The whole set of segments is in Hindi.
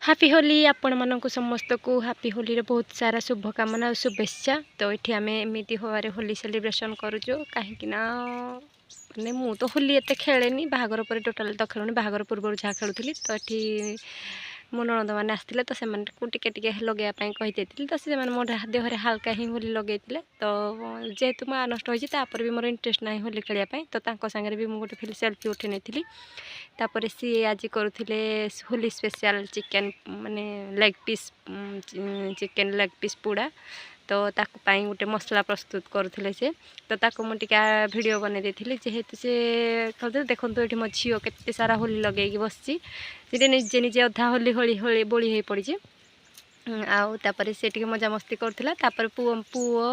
हापी होली आपण मानक समस्त को हापी होली रे बहुत सारा शुभकामना और शुभेच्छा। तो ये आम एमती हवारे होली सेलिब्रेशन करूँ कहीं माने मु तो होली एत खेलेनी बाहागर पर टोटाल तो खेलुनी बाहागर पूर्व जहाँ खेलुली। तो ये मो नणद मैंने आसते तो से टे लगेवाई कही तो से मो देहरे हाल्का ही होली लगे। तो जेहेतु माँ नष्ट होपर भी मोर इंटरेस्ट ना होली खेलने तो सागर भी मुझे फिर सेल्फी उठे नहीं तापर सी आज करुले होली स्पेशल चिकेन माने leg piece chicken leg piece पोड़ा। तो ताकूपाई गोटे मसला प्रस्तुत करुले से तो ताको मुझे वीडियो बन जेहेतु से कहते देखो ये मो झील के सारा होली लगे बसी निजे निजे अधा होली होली होली बोली हो पड़ी आउे से मजा मस्ती करुला पुओ पुओ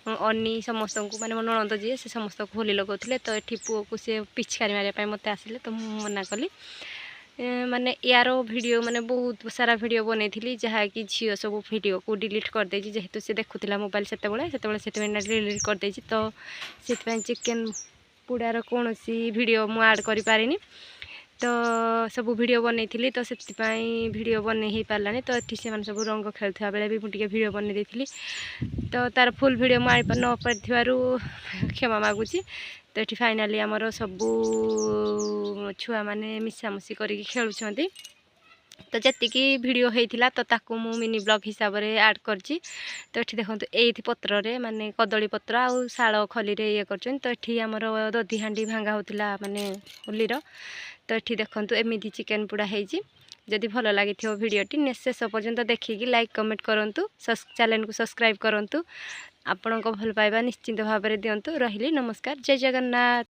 अनी समस्त को मैंने मो नणद जी से समस्त को होली लगाते। तो ये पुओ को सी पिचकारी मारे मत आसिले तो मना कली माने यार वीडियो माने बहुत सारा वीडियो बनई जहाँकि झील सब वीडियो को डिलीट कर दे जेहेतु से देखुला मोबाइल से डिलीट कर दे। तो से चिकेन पोड़ार कौन सी वीडियो मुझे ऐड कर पारिनी तो सब वीडियो बनई तो से वीडियो बन ही पारानी। तो ये से सब रंग खेलुवा बेले भी मुझे वीडियो बनई तो तार फुल वीडियो मुझे न पार क्षमा मागुची। तो ये फाइनाली आमर सबू छुआ मैंने मिसामसी कर खेलुंट तो जी वीडियो होता तो ताकू मु मिनी ब्लॉग हिसाब से ऐड कर। तो ये देखो ये पत्र रे माने कदली पत्र आउ शाल खली रे ये कर। तो ये आमर दधी हांडी भांगा होता माने होलीर। तो ये देखो एमती चिकेन पोड़ा होती जदि भल लगी भिडटी शेष पर्यंत देखिकी लाइक कमेंट करूँ चैनल को सब्सक्राइब करूँ। आपण भल पाइबा निश्चिंत भाव में दिंतु। रही नमस्कार जय जगन्नाथ।